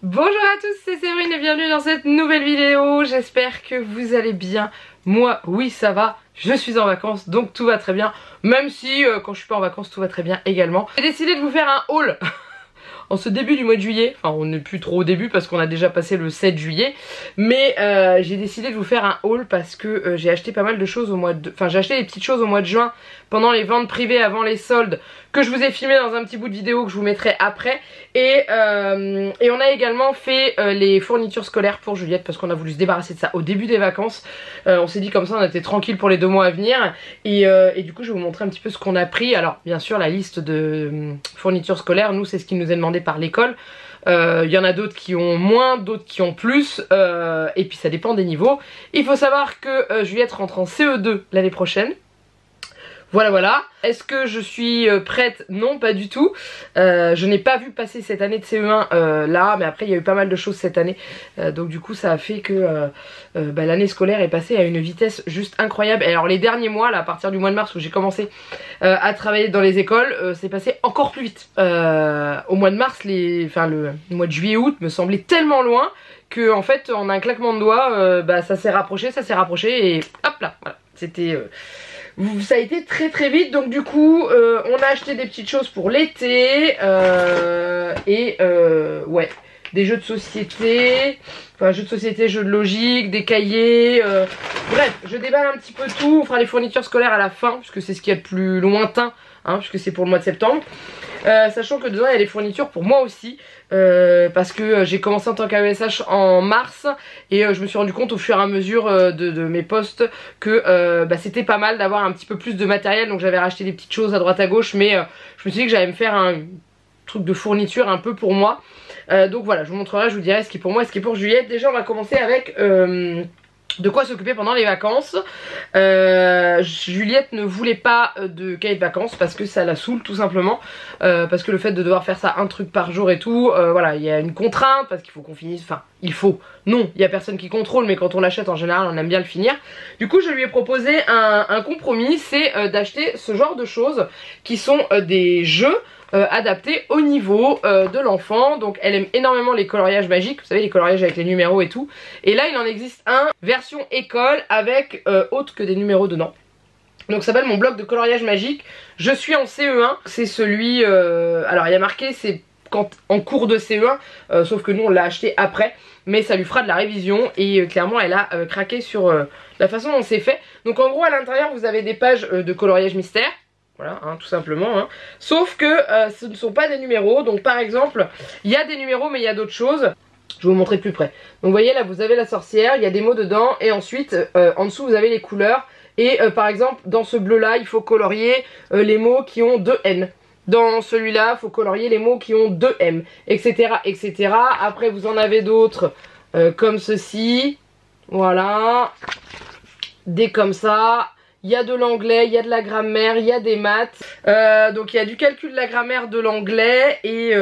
Bonjour à tous, c'est Séverine et bienvenue dans cette nouvelle vidéo. J'espère que vous allez bien. Moi, oui, ça va. Je suis en vacances, donc tout va très bien. Même si, quand je suis pas en vacances, tout va très bien également. J'ai décidé de vous faire un haul en ce début du mois de juillet. Enfin, on n'est plus trop au début parce qu'on a déjà passé le 7 juillet. Mais j'ai décidé de vous faire un haul parce que j'ai acheté pas mal de choses au mois de... Enfin, j'ai acheté des petites choses au mois de juin pendant les ventes privées avant les soldes que je vous ai filmé dans un petit bout de vidéo que je vous mettrai après. Et on a également fait les fournitures scolaires pour Juliette parce qu'on a voulu se débarrasser de ça au début des vacances. On s'est dit comme ça on était tranquille pour les 2 mois à venir. Et du coup je vais vous montrer un petit peu ce qu'on a pris. Alors bien sûr la liste de fournitures scolaires, nous c'est ce qui nous est demandé par l'école. Il y en a d'autres qui ont moins, d'autres qui ont plus, et puis ça dépend des niveaux. Il faut savoir que Juliette rentre en CE2 l'année prochaine. Voilà. Est-ce que je suis prête? Non, pas du tout. Je n'ai pas vu passer cette année de CE1 là, mais après il y a eu pas mal de choses cette année. Donc du coup ça a fait que l'année scolaire est passée à une vitesse juste incroyable. Et alors les derniers mois, là, à partir du mois de mars où j'ai commencé à travailler dans les écoles, c'est passé encore plus vite. Au mois de mars, le mois de juillet-août me semblait tellement loin que en fait en un claquement de doigts, ça s'est rapproché et hop là, voilà. C'était... ça a été très très vite, donc du coup on a acheté des petites choses pour l'été ouais, des jeux de société, jeux de logique, des cahiers, bref, je déballe un petit peu tout. On fera les fournitures scolaires à la fin puisque c'est ce qu'il y a de plus lointain, hein, puisque c'est pour le mois de septembre. Sachant que dedans il y a les fournitures pour moi aussi, parce que j'ai commencé en tant qu'AESH en mars et je me suis rendu compte au fur et à mesure de mes postes que c'était pas mal d'avoir un petit peu plus de matériel. Donc j'avais racheté des petites choses à droite à gauche, mais je me suis dit que j'allais me faire un truc de fourniture un peu pour moi. Donc voilà, je vous montrerai, je vous dirai ce qui est pour moi et ce qui est pour Juliette. Déjà on va commencer avec... de quoi s'occuper pendant les vacances. Juliette ne voulait pas de cahier de vacances parce que ça la saoule tout simplement, parce que le fait de devoir faire ça un truc par jour et tout, voilà, il y a une contrainte parce qu'il faut qu'on finisse, enfin non, il y a personne qui contrôle, mais quand on l'achète en général on aime bien le finir. Du coup je lui ai proposé un compromis, c'est d'acheter ce genre de choses qui sont des jeux adapté au niveau de l'enfant. Donc elle aime énormément les coloriages magiques, vous savez, les coloriages avec les numéros et tout. Et là il en existe un version école avec autre que des numéros dedans. Donc ça s'appelle mon bloc de coloriage magique. Je suis en CE1, c'est celui alors il y a marqué c'est quand en cours de CE1, sauf que nous on l'a acheté après, mais ça lui fera de la révision et clairement elle a craqué sur la façon dont c'est fait. Donc en gros à l'intérieur vous avez des pages de coloriage mystère. Voilà, hein, tout simplement. Hein. Sauf que ce ne sont pas des numéros. Donc par exemple, il y a des numéros mais il y a d'autres choses. Je vais vous montrer de plus près. Donc vous voyez là, vous avez la sorcière, il y a des mots dedans. Et ensuite, en dessous, vous avez les couleurs. Et par exemple, dans ce bleu là, il faut colorier les mots qui ont 2 N. Dans celui-là, il faut colorier les mots qui ont 2 M. Etc. etc. Après, vous en avez d'autres comme ceci. Voilà. Des comme ça. Il y a de l'anglais, il y a de la grammaire, il y a des maths. Donc il y a du calcul de la grammaire, de l'anglais et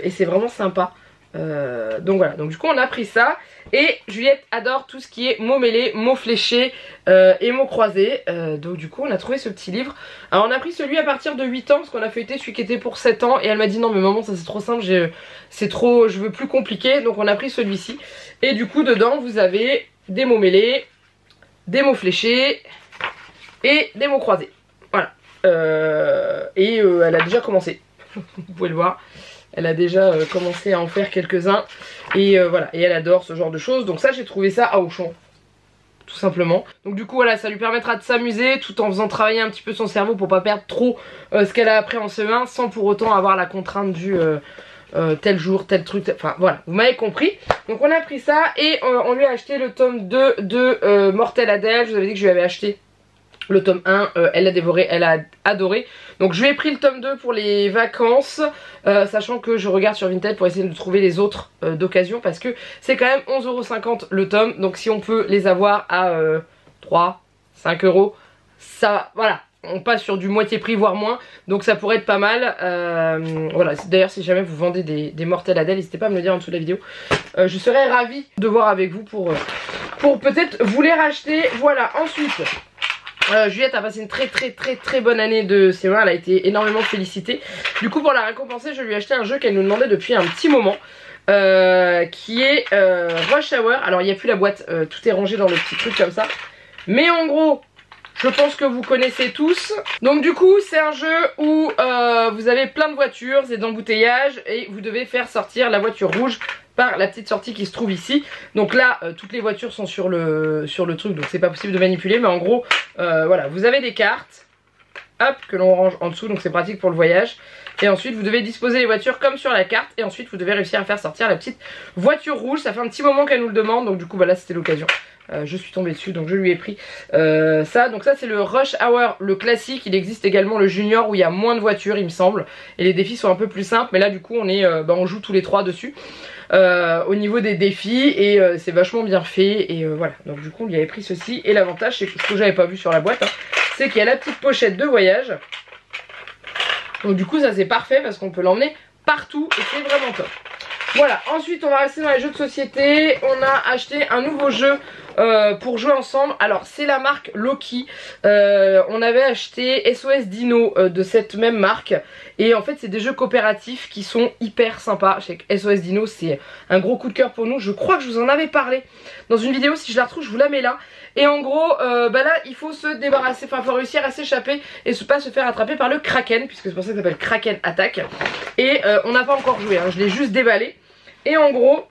c'est vraiment sympa. Donc voilà, donc du coup on a pris ça. Et Juliette adore tout ce qui est mots mêlés, mots fléchés et mots croisés. Donc du coup on a trouvé ce petit livre. Alors on a pris celui à partir de 8 ans parce qu'on a feuilleté celui qui était pour 7 ans. Et elle m'a dit non mais maman ça c'est trop simple, c'est trop, je veux plus compliqué. Donc on a pris celui-ci. Et du coup dedans vous avez des mots mêlés, des mots fléchés et des mots croisés. Voilà. Elle a déjà commencé. Vous pouvez le voir. Elle a déjà commencé à en faire quelques-uns. Et voilà. Et elle adore ce genre de choses. Donc ça, j'ai trouvé ça à Auchan. Tout simplement. Donc du coup, voilà, ça lui permettra de s'amuser tout en faisant travailler un petit peu son cerveau pour pas perdre trop ce qu'elle a appris en CE1 sans pour autant avoir la contrainte du... tel jour, tel truc, enfin voilà, vous m'avez compris. Donc on a pris ça et on lui a acheté le tome 2 de Mortel Adèle. Je vous avais dit que je lui avais acheté le tome 1, elle l'a dévoré, elle a adoré. Donc je lui ai pris le tome 2 pour les vacances, sachant que je regarde sur Vinted pour essayer de trouver les autres d'occasion, parce que c'est quand même 11,50 € le tome. Donc si on peut les avoir à 3, 5 €, ça, voilà, on passe sur du moitié prix voire moins, donc ça pourrait être pas mal. Voilà, d'ailleurs si jamais vous vendez des Mortel Adèle, n'hésitez pas à me le dire en dessous de la vidéo. Je serais ravie de voir avec vous pour peut-être vous les racheter. Voilà, ensuite Juliette a passé une très bonne année de CE1, elle a été énormément félicitée. Du coup pour la récompenser je lui ai acheté un jeu qu'elle nous demandait depuis un petit moment. qui est Rush Hour. Alors il n'y a plus la boîte, tout est rangé dans le petit truc comme ça. Mais en gros, je pense que vous connaissez tous. Donc du coup c'est un jeu où vous avez plein de voitures, c'est d'embouteillage et vous devez faire sortir la voiture rouge par la petite sortie qui se trouve ici. Donc là toutes les voitures sont sur le truc, donc c'est pas possible de manipuler. Mais en gros voilà, vous avez des cartes, hop, que l'on range en dessous, donc c'est pratique pour le voyage. Et ensuite vous devez disposer les voitures comme sur la carte. Et ensuite vous devez réussir à faire sortir la petite voiture rouge. Ça fait un petit moment qu'elle nous le demande, donc du coup bah là c'était l'occasion. Je suis tombée dessus, donc je lui ai pris ça. Donc ça c'est le Rush Hour, le classique. Il existe également le Junior où il y a moins de voitures il me semble. Et les défis sont un peu plus simples. Mais là du coup on est, on joue tous les trois dessus au niveau des défis. Et c'est vachement bien fait. Et voilà, donc du coup on lui avait pris ceci. Et l'avantage c'est que ce que j'avais pas vu sur la boîte, hein, c'est qu'il y a la petite pochette de voyage. Donc du coup ça c'est parfait parce qu'on peut l'emmener partout et c'est vraiment top. Voilà, ensuite on va rester dans les jeux de société. On a acheté un nouveau jeu pour jouer ensemble. Alors c'est la marque Loki. On avait acheté SOS Dino de cette même marque. Et en fait c'est des jeux coopératifs qui sont hyper sympas. Je sais que SOS Dino c'est un gros coup de cœur pour nous. Je crois que je vous en avais parlé dans une vidéo. Si je la retrouve je vous la mets là. Et en gros bah là il faut se débarrasser, enfin il faut réussir à s'échapper et pas se faire attraper par le Kraken, puisque c'est pour ça que ça s'appelle Kraken Attack. Et on n'a pas encore joué, hein, je l'ai juste déballé. Et en gros,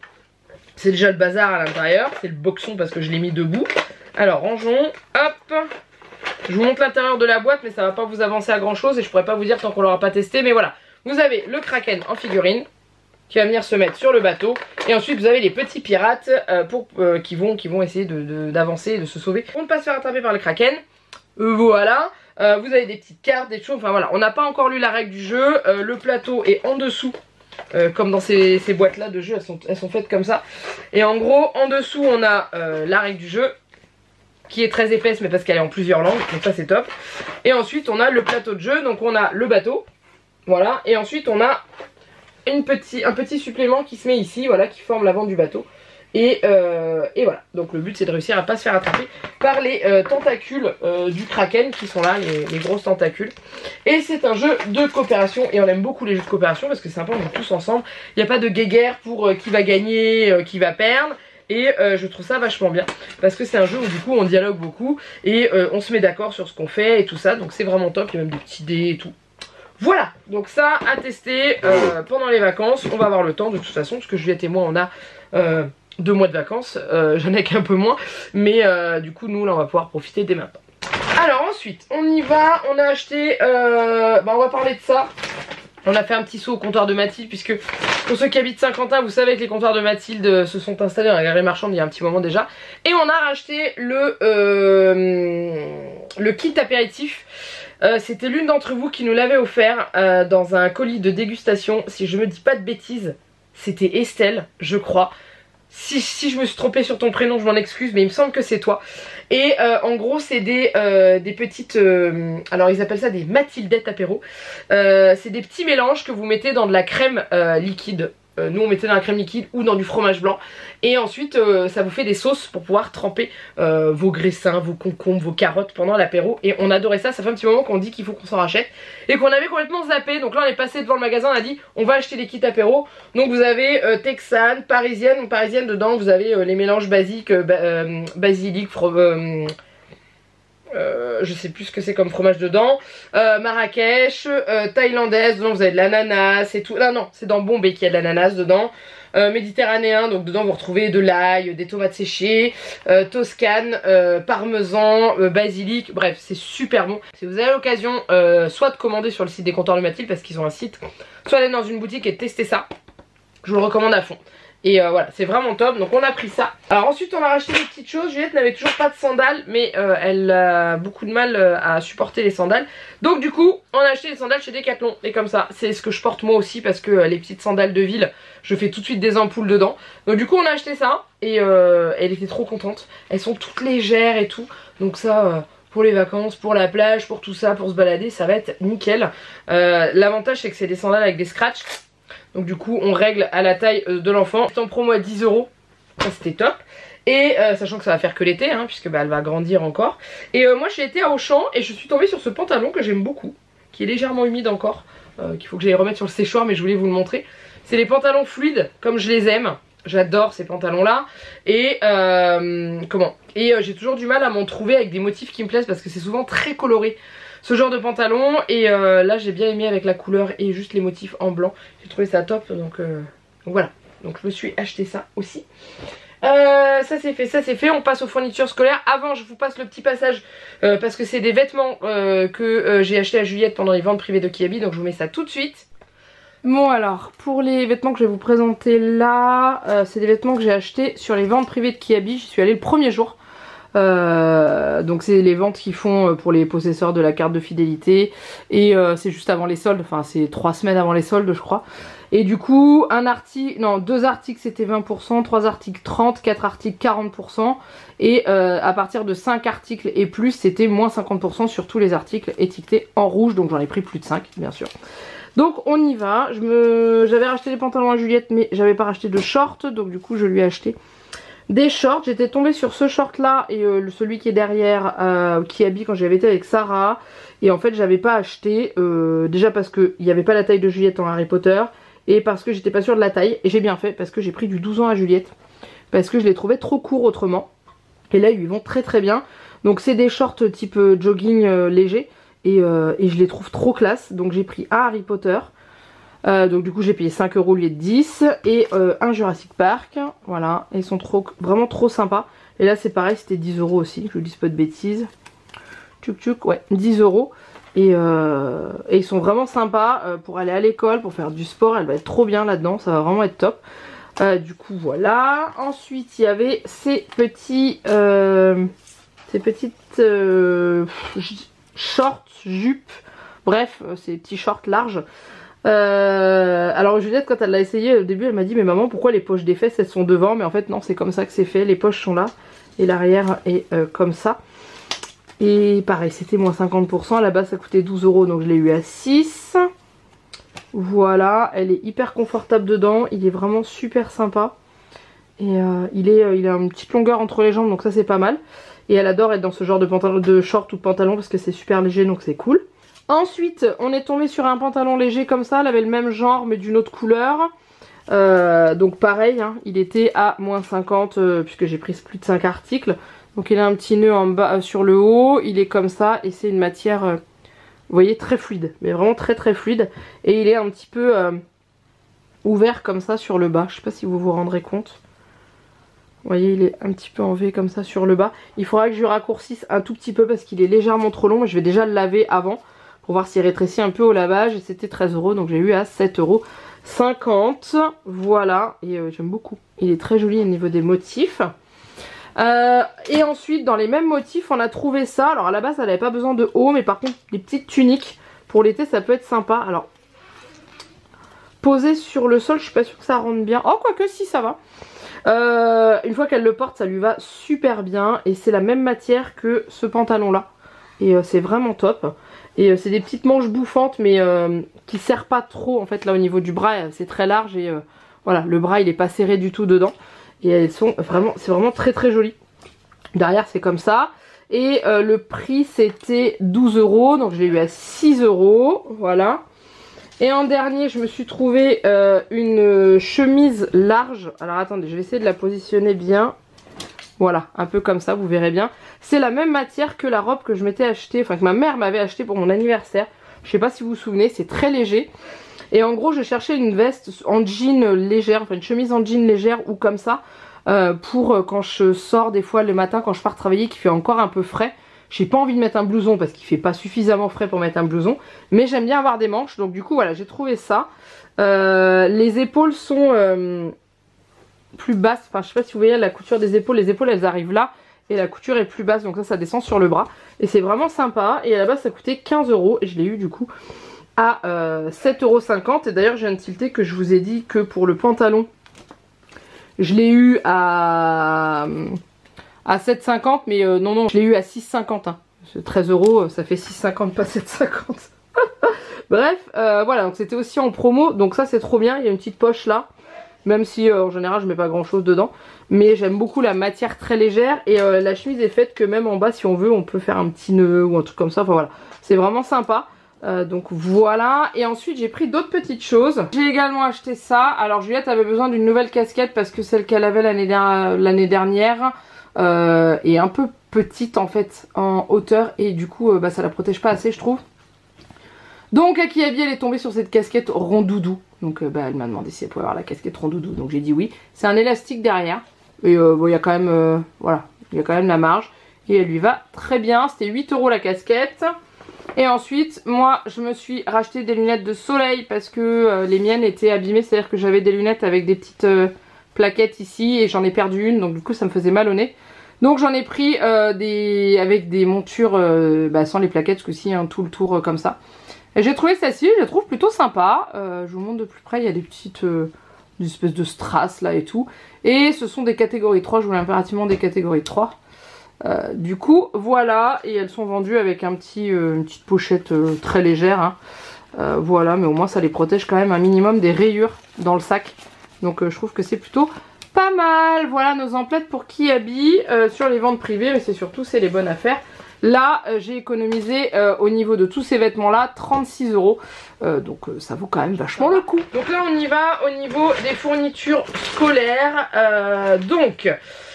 c'est déjà le bazar à l'intérieur, c'est le boxon parce que je l'ai mis debout. Alors rangeons, hop. Je vous montre l'intérieur de la boîte mais ça va pas vous avancer à grand chose et je pourrais pas vous dire tant qu'on l'aura pas testé. Mais voilà, vous avez le Kraken en figurine qui va venir se mettre sur le bateau. Et ensuite vous avez les petits pirates qui vont essayer d'avancer et de se sauver pour ne pas se faire attraper par le Kraken. Voilà. Vous avez des petites cartes, des choses, enfin voilà, on n'a pas encore lu la règle du jeu. Le plateau est en dessous. Comme dans ces boîtes là de jeu, elles sont faites comme ça. Et en gros en dessous on a la règle du jeu qui est très épaisse mais parce qu'elle est en plusieurs langues, donc ça c'est top. Et ensuite on a le plateau de jeu, donc on a le bateau, voilà. Et ensuite on a un petit supplément qui se met ici, voilà, qui forme l'avant du bateau. Et voilà, donc le but c'est de réussir à pas se faire attraper par les tentacules du Kraken qui sont là, les grosses tentacules. Et c'est un jeu de coopération et on aime beaucoup les jeux de coopération parce que c'est sympa, on joue tous ensemble. Il n'y a pas de guéguerre pour qui va gagner, qui va perdre. Et je trouve ça vachement bien parce que c'est un jeu où du coup on dialogue beaucoup et on se met d'accord sur ce qu'on fait et tout ça. Donc c'est vraiment top, il y a même des petits dés et tout. Voilà, donc ça à tester pendant les vacances. On va avoir le temps de toute façon parce que Juliette et moi on a 2 mois de vacances, j'en ai qu'un peu moins, mais du coup nous là on va pouvoir profiter dès maintenant. Alors ensuite on y va, on a acheté, on va parler de ça. On a fait un petit saut au comptoir de Mathilde puisque pour ceux qui habitent Saint-Quentin vous savez que les comptoirs de Mathilde se sont installés dans la galerie marchande il y a un petit moment déjà. Et on a racheté le kit apéritif. C'était l'une d'entre vous qui nous l'avait offert dans un colis de dégustation. Si je me dis pas de bêtises, c'était Estelle je crois. Si je me suis trompée sur ton prénom, je m'en excuse, mais il me semble que c'est toi. Et en gros, c'est des petites... alors, ils appellent ça des Mathildettes apéro. C'est des petits mélanges que vous mettez dans de la crème liquide. Nous, on mettait dans la crème liquide ou dans du fromage blanc. Et ensuite, ça vous fait des sauces pour pouvoir tremper vos graissins, vos concombres, vos carottes pendant l'apéro. Et on adorait ça. Ça fait un petit moment qu'on dit qu'il faut qu'on s'en rachète. Et qu'on avait complètement zappé. Donc là, on est passé devant le magasin. On a dit, on va acheter les kits apéro. Donc vous avez texane, parisienne. Donc parisienne, dedans, vous avez les mélanges basiques, basilic, je sais plus ce que c'est comme fromage dedans, Marrakech, thaïlandaise, dedans vous avez de l'ananas et tout. Non, c'est dans Bombay qu'il y a de l'ananas dedans. Méditerranéen, donc dedans vous retrouvez de l'ail, des tomates séchées, toscane, parmesan, basilic, bref c'est super bon. Si vous avez l'occasion soit de commander sur le site des comptoirs de Mathilde parce qu'ils ont un site, soit d'aller dans une boutique et de tester ça, je vous le recommande à fond. Et voilà, c'est vraiment top, donc on a pris ça. Alors ensuite on a racheté des petites choses. Juliette n'avait toujours pas de sandales, mais elle a beaucoup de mal à supporter les sandales. Donc du coup on a acheté les sandales chez Decathlon. Et comme ça, c'est ce que je porte moi aussi parce que les petites sandales de ville, je fais tout de suite des ampoules dedans. Donc du coup on a acheté ça et elle était trop contente. Elles sont toutes légères et tout, donc ça... pour les vacances, pour la plage, pour tout ça, pour se balader, ça va être nickel. L'avantage c'est que c'est des sandales avec des scratchs. Donc du coup on règle à la taille de l'enfant. C'est en promo à 10 €, ça c'était top. Et sachant que ça va faire que l'été hein, puisque elle va grandir encore. Et moi j'ai été à Auchan et je suis tombée sur ce pantalon que j'aime beaucoup, qui est légèrement humide encore, qu'il faut que j'aille remettre sur le séchoir mais je voulais vous le montrer. C'est les pantalons fluides comme je les aime. J'adore ces pantalons là. Et j'ai toujours du mal à m'en trouver avec des motifs qui me plaisent parce que c'est souvent très coloré ce genre de pantalon. Et là j'ai bien aimé avec la couleur et juste les motifs en blanc. J'ai trouvé ça top, donc voilà. Donc je me suis acheté ça aussi. Ça c'est fait, ça c'est fait. On passe aux fournitures scolaires. Avant je vous passe le petit passage parce que c'est des vêtements que j'ai acheté à Juliette pendant les ventes privées de Kiabi. Donc je vous mets ça tout de suite. Bon alors, pour les vêtements que je vais vous présenter là, c'est des vêtements que j'ai achetés sur les ventes privées de Kiabi. J'y suis allée le premier jour. Donc c'est les ventes qu'ils font pour les possesseurs de la carte de fidélité. Et c'est juste avant les soldes, enfin c'est 3 semaines avant les soldes je crois. Et du coup, deux articles c'était 20%, 3 articles 30%, 4 articles 40%. Et à partir de 5 articles et plus, c'était moins 50% sur tous les articles étiquetés en rouge. Donc j'en ai pris plus de 5 bien sûr. Donc on y va, j'avais racheté des pantalons à Juliette mais j'avais pas racheté de shorts, donc du coup je lui ai acheté des shorts. J'étais tombée sur ce short là et celui qui est derrière Kiabi quand j'avais été avec Sarah. Et en fait j'avais pas acheté, déjà parce qu'il n'y avait pas la taille de Juliette en Harry Potter et parce que j'étais pas sûre de la taille. Et j'ai bien fait parce que j'ai pris du 12 ans à Juliette, parce que je les trouvais trop courts autrement. Et là ils lui vont très très bien. Donc c'est des shorts type jogging léger. Et je les trouve trop classe. Donc j'ai pris un Harry Potter. Donc du coup j'ai payé 5 € au lieu de 10. Et un Jurassic Park. Voilà. Et ils sont vraiment trop sympas. Et là c'est pareil, c'était 10 € aussi. Je vous dis pas de bêtises. Tchouk tchouk, ouais, 10 €. Et ils sont vraiment sympas pour aller à l'école, pour faire du sport. Elle va être trop bien là-dedans. Ça va vraiment être top. Du coup voilà. Ensuite il y avait ces petites shorts, jupes, bref, ces petits shorts larges. Alors Juliette quand elle l'a essayé au début elle m'a dit mais maman pourquoi les poches des fesses elles sont devant, mais en fait non c'est comme ça que c'est fait, les poches sont là et l'arrière est comme ça. Et pareil c'était moins 50%, à la base ça coûtait 12 € donc je l'ai eu à 6. Voilà, elle est hyper confortable dedans, il est vraiment super sympa. Et il a une petite longueur entre les jambes donc ça c'est pas mal. Et elle adore être dans ce genre de pantalon, de short ou de pantalon parce que c'est super léger donc c'est cool. Ensuite on est tombé sur un pantalon léger comme ça, elle avait le même genre mais d'une autre couleur. Donc pareil hein, il était à moins 50 puisque j'ai pris plus de 5 articles. Donc il a un petit nœud en bas sur le haut, il est comme ça et c'est une matière vous voyez très fluide, mais vraiment très très fluide. Et il est un petit peu ouvert comme ça sur le bas, je sais pas si vous vous rendrez compte. Vous voyez il est un petit peu en V comme ça sur le bas. Il faudra que je raccourcisse un tout petit peu parce qu'il est légèrement trop long. Mais je vais déjà le laver avant pour voir s'il rétrécit un peu au lavage. Et c'était 13 € donc j'ai eu à 7,50 €. Voilà et j'aime beaucoup. Il est très joli au niveau des motifs. Et ensuite dans les mêmes motifs on a trouvé ça. Alors à la base elle n'avait pas besoin de haut mais par contre des petites tuniques pour l'été ça peut être sympa. Alors posé sur le sol je suis pas sûre que ça rentre bien. Oh quoique si ça va. Une fois qu'elle le porte ça lui va super bien et c'est la même matière que ce pantalon là et c'est vraiment top. Et c'est des petites manches bouffantes mais qui serrent pas trop en fait là au niveau du bras, c'est très large et voilà le bras il est pas serré du tout dedans et elles sont vraiment, c'est vraiment très très joli. Derrière c'est comme ça et le prix c'était 12 € donc je l'ai eu à 6 €, voilà. Et en dernier, je me suis trouvé une chemise large. Alors attendez, je vais essayer de la positionner bien. Voilà, un peu comme ça, vous verrez bien. C'est la même matière que la robe que je m'étais achetée, enfin que ma mère m'avait achetée pour mon anniversaire. Je sais pas si vous vous souvenez, c'est très léger. Et en gros, je cherchais une veste en jean légère, enfin une chemise en jean légère ou comme ça. Pour quand je sors des fois le matin, quand je pars travailler, qu'il fait encore un peu frais. J'ai pas envie de mettre un blouson parce qu'il fait pas suffisamment frais pour mettre un blouson. Mais j'aime bien avoir des manches. Donc du coup voilà j'ai trouvé ça. Les épaules sont plus basses. Enfin je sais pas si vous voyez la couture des épaules. Les épaules elles arrivent là. Et la couture est plus basse. Donc ça descend sur le bras. Et c'est vraiment sympa. Et à la base ça coûtait 15 €. Et je l'ai eu du coup à 7,50 €. Et d'ailleurs je viens de tilter que je vous ai dit que pour le pantalon je l'ai eu à 7,50 mais non je l'ai eu à 6,50 hein. 13 € ça fait 6,50 pas 7,50. Bref voilà donc c'était aussi en promo donc ça c'est trop bien, il y a une petite poche là même si en général je mets pas grand chose dedans mais j'aime beaucoup la matière très légère et la chemise est faite que même en bas si on veut on peut faire un petit nœud ou un truc comme ça, enfin voilà c'est vraiment sympa. Donc voilà, et ensuite j'ai pris d'autres petites choses. J'ai également acheté ça. Alors Juliette avait besoin d'une nouvelle casquette parce que celle qu'elle avait l'année dernière est un peu petite en fait en hauteur et du coup bah, ça la protège pas assez je trouve. Donc Akiabi elle est tombée sur cette casquette rondoudou. Donc bah, elle m'a demandé si elle pouvait avoir la casquette rondoudou, donc j'ai dit oui. C'est un élastique derrière et bon il y a quand même voilà, il y a quand même la marge et elle lui va très bien. C'était 8 € la casquette. Et ensuite, moi, je me suis racheté des lunettes de soleil parce que les miennes étaient abîmées. C'est-à-dire que j'avais des lunettes avec des petites plaquettes ici et j'en ai perdu une. Donc du coup, ça me faisait mal au nez. Donc j'en ai pris avec des montures bah, sans les plaquettes, ce coup-ci, hein, tout le tour comme ça. Et j'ai trouvé celle-ci, je la trouve plutôt sympa. Je vous montre de plus près, il y a des petites des espèces de strass là et tout. Et ce sont des catégories 3, je voulais impérativement des catégories 3. Du coup voilà, et elles sont vendues avec une petite pochette très légère hein. Voilà, mais au moins ça les protège quand même un minimum des rayures dans le sac. Donc je trouve que c'est plutôt pas mal. Voilà nos emplettes pour Kiabi sur les ventes privées, mais c'est surtout c'est les bonnes affaires. Là j'ai économisé au niveau de tous ces vêtements là 36 €, donc ça vaut quand même vachement le coup. Donc là on y va au niveau des fournitures scolaires. Donc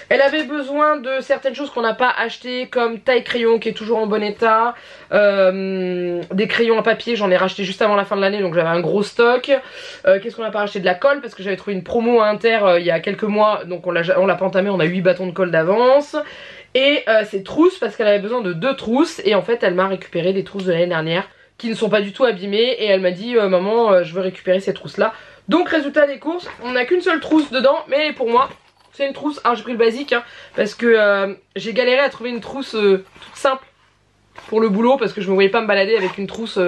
elle avait besoin de certaines choses qu'on n'a pas achetées, comme taille crayon qui est toujours en bon état, des crayons à papier, j'en ai racheté juste avant la fin de l'année donc j'avais un gros stock. Qu'est-ce qu'on n'a pas racheté? De la colle parce que j'avais trouvé une promo à Inter il y a quelques mois, donc on l'a pas entamé, on a 8 bâtons de colle d'avance. Et ces trousses parce qu'elle avait besoin de 2 trousses et en fait elle m'a récupéré des trousses de l'année dernière qui ne sont pas du tout abîmées et elle m'a dit maman je veux récupérer ces trousses là. Donc résultat des courses, on n'a qu'une seule trousse dedans mais elle est pour moi. C'est une trousse, alors j'ai pris le basique hein, parce que j'ai galéré à trouver une trousse toute simple pour le boulot parce que je me voyais pas me balader avec une trousse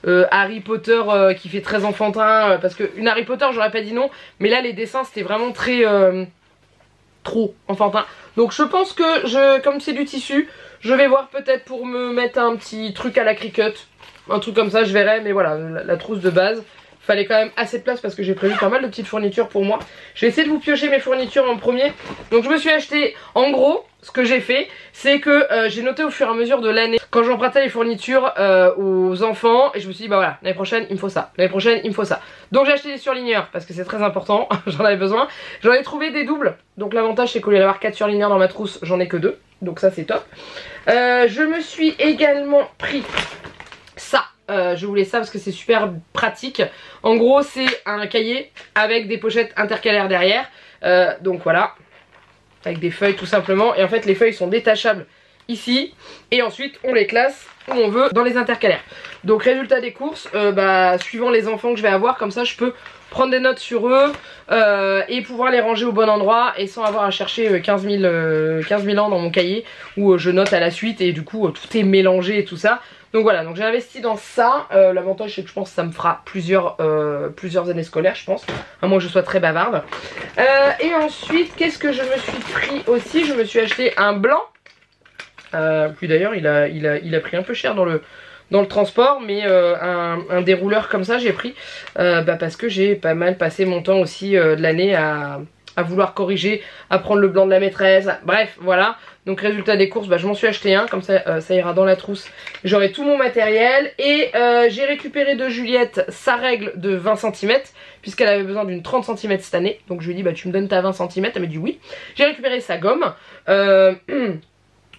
Harry Potter qui fait très enfantin parce que une Harry Potter j'aurais pas dit non, mais là les dessins c'était vraiment très trop enfantin. Donc je pense que comme c'est du tissu, je vais voir peut-être pour me mettre un petit truc à la Cricut, un truc comme ça, je verrai, mais voilà la trousse de base. Fallait quand même assez de place parce que j'ai prévu pas mal de petites fournitures pour moi. Je vais essayer de vous piocher mes fournitures en premier. Donc je me suis acheté, en gros, ce que j'ai fait, c'est que j'ai noté au fur et à mesure de l'année, quand j'empruntais les fournitures aux enfants, et je me suis dit bah voilà, l'année prochaine il me faut ça, l'année prochaine il me faut ça. Donc j'ai acheté des surligneurs parce que c'est très important, j'en avais besoin. J'en ai trouvé des doubles, donc l'avantage c'est qu'au lieu d'avoir 4 surligneurs dans ma trousse, j'en ai que 2, donc ça c'est top. Je me suis également pris ça. Je voulais ça parce que c'est super pratique. En gros c'est un cahier avec des pochettes intercalaires derrière, donc voilà, avec des feuilles tout simplement. Et en fait les feuilles sont détachables ici et ensuite on les classe où on veut dans les intercalaires. Donc résultat des courses, suivant les enfants que je vais avoir, comme ça je peux prendre des notes sur eux et pouvoir les ranger au bon endroit et sans avoir à chercher 15 000 ans dans mon cahier où je note à la suite et du coup tout est mélangé et tout ça. Donc voilà, donc j'ai investi dans ça. L'avantage c'est que je pense que ça me fera plusieurs années scolaires je pense, à moins que je sois très bavarde. Et ensuite qu'est-ce que je me suis pris aussi? Je me suis acheté un blanc. Puis d'ailleurs il a pris un peu cher dans le transport, mais un dérouleur comme ça j'ai pris parce que j'ai pas mal passé mon temps aussi de l'année à vouloir corriger, à prendre le blanc de la maîtresse, bref voilà. Donc résultat des courses, je m'en suis acheté un, comme ça ça ira dans la trousse, j'aurai tout mon matériel. Et j'ai récupéré de Juliette sa règle de 20 cm puisqu'elle avait besoin d'une 30 cm cette année. Donc je lui ai dit tu me donnes ta 20 cm, elle m'a dit oui. J'ai récupéré sa gomme.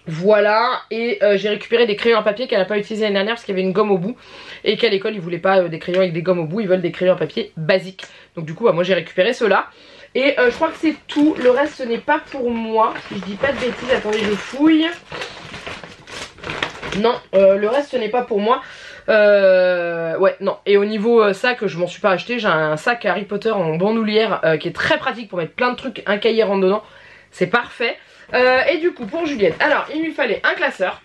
Voilà, et j'ai récupéré des crayons à papier qu'elle n'a pas utilisé l'année dernière parce qu'il y avait une gomme au bout et qu'à l'école ils voulaient pas des crayons avec des gommes au bout, ils veulent des crayons à papier basiques. Donc du coup moi j'ai récupéré ceux-là. Et je crois que c'est tout, le reste ce n'est pas pour moi, si je dis pas de bêtises, attendez je fouille. Non, le reste ce n'est pas pour moi. Ouais non, et au niveau sac je m'en suis pas acheté, j'ai un sac Harry Potter en bandoulière qui est très pratique pour mettre plein de trucs, un cahier rentre dedans, c'est parfait. Et du coup pour Juliette, alors il lui fallait un classeur.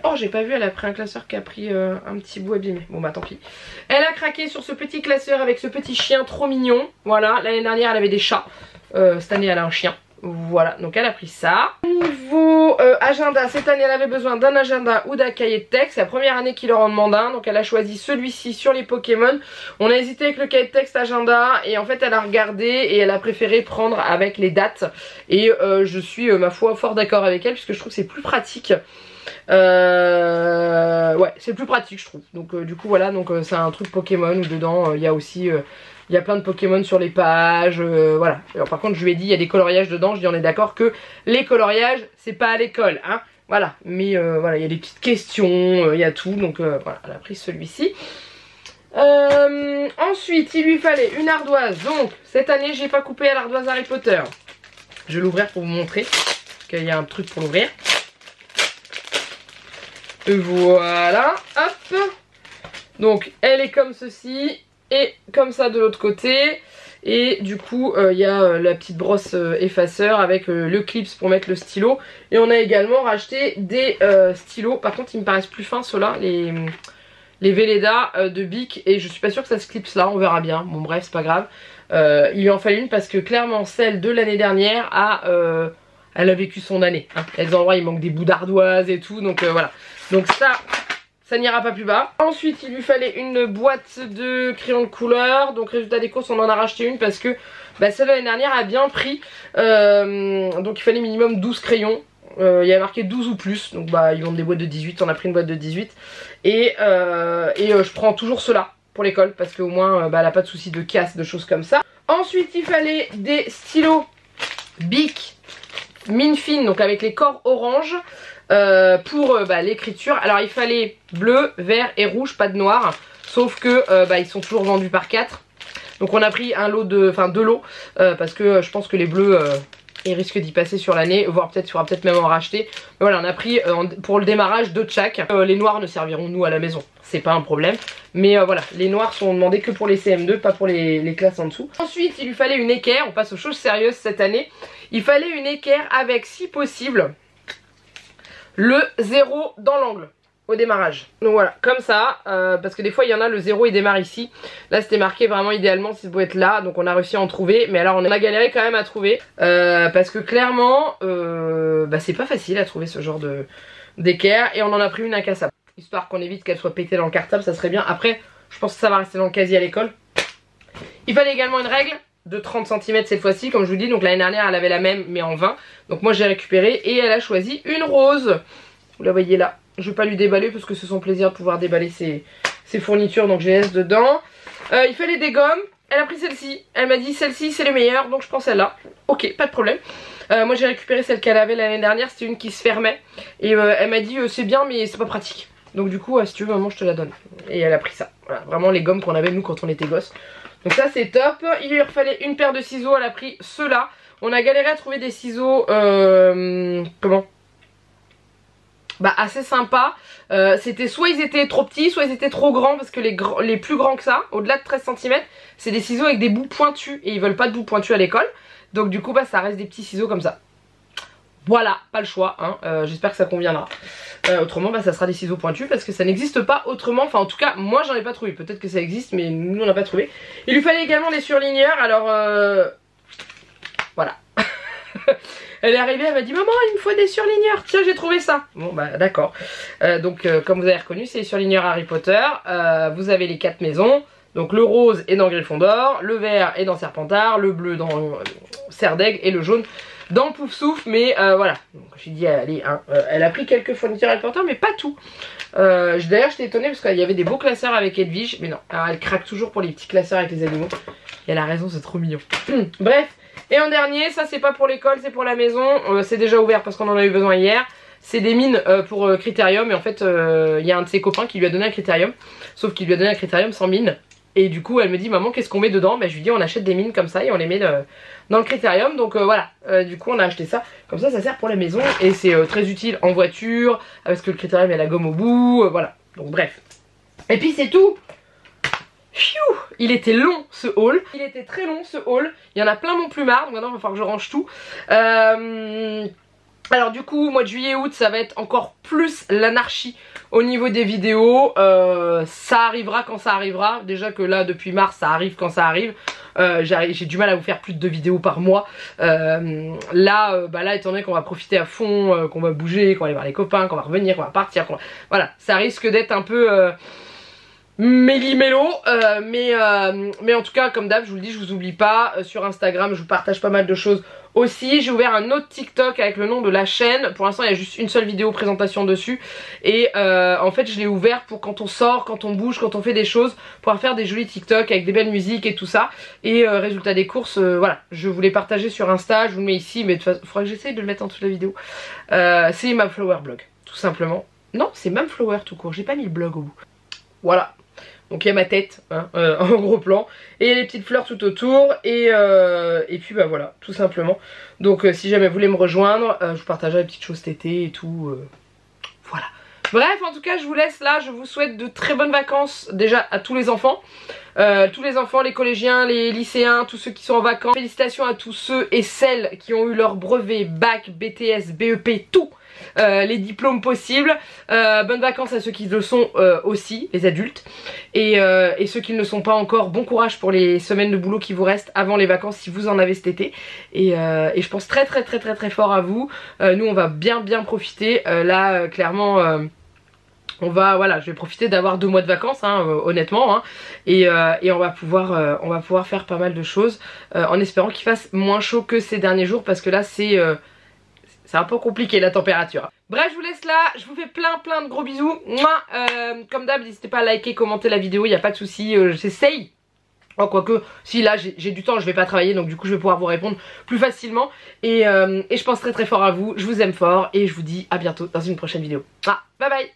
Oh j'ai pas vu, elle a pris un classeur qui a pris un petit bout abîmé. Bon tant pis. Elle a craqué sur ce petit classeur avec ce petit chien trop mignon. Voilà, l'année dernière elle avait des chats, cette année elle a un chien. Voilà, donc elle a pris ça. Niveau agenda, cette année elle avait besoin d'un agenda ou d'un cahier de texte. C'est la première année qu'il leur en demande un, donc elle a choisi celui-ci sur les Pokémon. On a hésité avec le cahier de texte agenda et en fait elle a regardé et elle a préféré prendre avec les dates. Et je suis ma foi fort d'accord avec elle puisque je trouve que c'est plus pratique. Ouais, c'est plus pratique je trouve. Donc du coup voilà, donc c'est un truc Pokémon où dedans il y a aussi... il y a plein de Pokémon sur les pages, voilà. Alors, par contre je lui ai dit il y a des coloriages dedans, je dis on est d'accord que les coloriages c'est pas à l'école, hein. Voilà, mais voilà, il y a des petites questions, il y a tout, donc voilà, elle a pris celui-ci. Ensuite il lui fallait une ardoise, donc cette année j'ai pas coupé à l'ardoise Harry Potter. Je vais l'ouvrir pour vous montrer qu'il y a un truc pour l'ouvrir. Voilà, hop. Donc elle est comme ceci et comme ça de l'autre côté. Et du coup il y a la petite brosse effaceur avec le clips pour mettre le stylo. Et on a également racheté des stylos. Par contre ils me paraissent plus fins ceux-là, les Velleda de Bic. Et je suis pas sûre que ça se clipse là, on verra bien. Bon bref, c'est pas grave. Il lui en fallait une parce que clairement celle de l'année dernière elle a vécu son année, hein. Il y a des endroits il manque des bouts d'ardoise et tout, donc voilà. Donc ça n'ira pas plus bas. Ensuite il lui fallait une boîte de crayons de couleur. Donc résultat des courses on en a racheté une parce que bah, celle de l'année dernière a bien pris. Donc il fallait minimum 12 crayons. Il y a marqué 12 ou plus. Donc bah ils vendent des boîtes de 18, on a pris une boîte de 18. Et je prends toujours cela pour l'école parce qu'au moins bah, elle n'a pas de souci de casse, de choses comme ça. Ensuite il fallait des stylos Bic mine fine, donc avec les corps orange pour bah, l'écriture. Alors il fallait bleu, vert et rouge, pas de noir. Sauf que bah, ils sont toujours vendus par 4. Donc on a pris un lot de, enfin 2 lots parce que je pense que les bleus ils risquent d'y passer sur l'année, voire peut-être, il faudra peut-être même en racheter. Mais voilà, on a pris pour le démarrage 2 de chaque. Les noirs ne serviront nous à la maison, c'est pas un problème. Mais voilà, les noirs sont demandés que pour les CM2, pas pour les classes en dessous. Ensuite, il lui fallait une équerre, on passe aux choses sérieuses cette année. Il fallait une équerre avec, si possible, le 0 dans l'angle au démarrage. Donc voilà, comme ça, parce que des fois il y en a le 0 il démarre ici. Là c'était marqué vraiment idéalement si ça pouvait être là, donc on a réussi à en trouver. Mais alors on a galéré quand même à trouver parce que clairement bah, c'est pas facile à trouver ce genre d'équerre. Et on en a pris une incassable, histoire qu'on évite qu'elle soit pétée dans le cartable, ça serait bien. Après je pense que ça va rester dans le casier à l'école. Il fallait également une règle de 30 cm cette fois-ci, comme je vous dis. Donc l'année dernière elle avait la même mais en 20. Donc moi j'ai récupéré et elle a choisi une rose. Vous la voyez là. Je vais pas lui déballer parce que c'est son plaisir de pouvoir déballer ses fournitures, donc je les laisse dedans. Il fallait des gommes, elle a pris celle-ci. Elle m'a dit celle-ci c'est les meilleures, donc je prends celle-là. Ok, pas de problème. Moi j'ai récupéré celle qu'elle avait l'année dernière, c'était une qui se fermait. Et elle m'a dit c'est bien mais c'est pas pratique. Donc du coup si tu veux maman je te la donne. Et elle a pris ça. Voilà, vraiment les gommes qu'on avait nous quand on était gosses. Donc ça c'est top. Il lui fallait une paire de ciseaux, elle a pris ceux-là. On a galéré à trouver des ciseaux comment, bah assez sympa. C'était soit ils étaient trop petits, soit ils étaient trop grands. Parce que les plus grands que ça, au-delà de 13 cm, c'est des ciseaux avec des bouts pointus. Et ils veulent pas de bouts pointus à l'école. Donc du coup bah ça reste des petits ciseaux comme ça. Voilà, pas le choix hein. J'espère que ça conviendra. Autrement bah ça sera des ciseaux pointus parce que ça n'existe pas autrement. Enfin en tout cas moi j'en ai pas trouvé. Peut-être que ça existe mais nous on n'a pas trouvé. Il lui fallait également des surligneurs. Alors voilà. Elle est arrivée, elle m'a dit maman il me faut des surligneurs, tiens j'ai trouvé ça. Bon bah d'accord. Donc comme vous avez reconnu c'est les surligneurs Harry Potter. Vous avez les 4 maisons. Donc le rose est dans Gryffondor, le vert est dans Serpentard, le bleu dans Serre d'Aigle et le jaune dans Pouf Souffle. Mais voilà, donc j'ai dit allez hein, elle a pris quelques fournitures Harry Potter mais pas tout. D'ailleurs j'étais étonnée parce qu'il y avait des beaux classeurs avec Edwige. Mais non, alors, elle craque toujours pour les petits classeurs avec les animaux. Et elle a raison, c'est trop mignon. Bref. Et en dernier, ça c'est pas pour l'école, c'est pour la maison. C'est déjà ouvert parce qu'on en a eu besoin hier. C'est des mines pour Critérium. Et en fait, il y a un de ses copains qui lui a donné un Critérium. Sauf qu'il lui a donné un Critérium sans mine. Et du coup, elle me dit maman, qu'est-ce qu'on met dedans? Bah, je lui dis on achète des mines comme ça et on les met dans le Critérium. Donc voilà, du coup on a acheté ça. Comme ça, ça sert pour la maison. Et c'est très utile en voiture. Parce que le Critérium il y a la gomme au bout. Voilà, donc bref. Et puis c'est tout. Pfiou, il était long ce haul, il était très long ce haul, il y en a plein mon plumard, donc maintenant il va falloir que je range tout. Alors du coup mois de juillet août ça va être encore plus l'anarchie au niveau des vidéos. Ça arrivera quand ça arrivera, déjà que là depuis mars ça arrive quand ça arrive. J'ai du mal à vous faire plus de 2 vidéos par mois. Là étant donné qu'on va profiter à fond, qu'on va bouger, qu'on va aller voir les copains, qu'on va revenir, qu'on va partir, voilà, ça risque d'être un peu méli-mélo, mais en tout cas comme d'hab je vous le dis, je vous oublie pas. Sur Instagram je vous partage pas mal de choses Aussi j'ai ouvert un autre TikTok avec le nom de la chaîne. Pour l'instant il y a juste une seule vidéo présentation dessus. Et en fait je l'ai ouvert pour quand on sort, quand on bouge, quand on fait des choses, pouvoir faire des jolis TikTok avec des belles musiques et tout ça. Et résultat des courses, voilà, je voulais partager sur Insta, je vous le mets ici, mais de toute façon il faudra que j'essaye de le mettre en toute la vidéo. C'est Mamflower Blog, tout simplement. Non, c'est Mamflower tout court, j'ai pas mis le blog au bout. Voilà. Donc il y a ma tête hein, en gros plan et les petites fleurs tout autour et puis bah voilà tout simplement. Donc si jamais vous voulez me rejoindre je vous partagerai les petites choses cet été et tout voilà. Bref en tout cas je vous laisse là, je vous souhaite de très bonnes vacances déjà à tous les enfants. Les collégiens, les lycéens, tous ceux qui sont en vacances. Félicitations à tous ceux et celles qui ont eu leur brevet, bac, BTS, BEP, tout. Les diplômes possibles. Bonnes vacances à ceux qui le sont aussi, les adultes. Et ceux qui ne le sont pas encore, bon courage pour les semaines de boulot qui vous restent avant les vacances si vous en avez cet été. Et je pense très fort à vous. Nous on va bien profiter. Là clairement... on va, voilà, je vais profiter d'avoir 2 mois de vacances, hein, honnêtement, hein, et on va pouvoir faire pas mal de choses, en espérant qu'il fasse moins chaud que ces derniers jours, parce que là c'est un peu compliqué la température. Bref, je vous laisse là, je vous fais plein de gros bisous. Comme d'hab, n'hésitez pas à liker, commenter la vidéo, il n'y a pas de souci, j'essaye. Oh, quoique, si là j'ai du temps, je vais pas travailler, donc du coup je vais pouvoir vous répondre plus facilement. Et je pense très fort à vous, je vous aime fort, et je vous dis à bientôt dans une prochaine vidéo. Bye bye.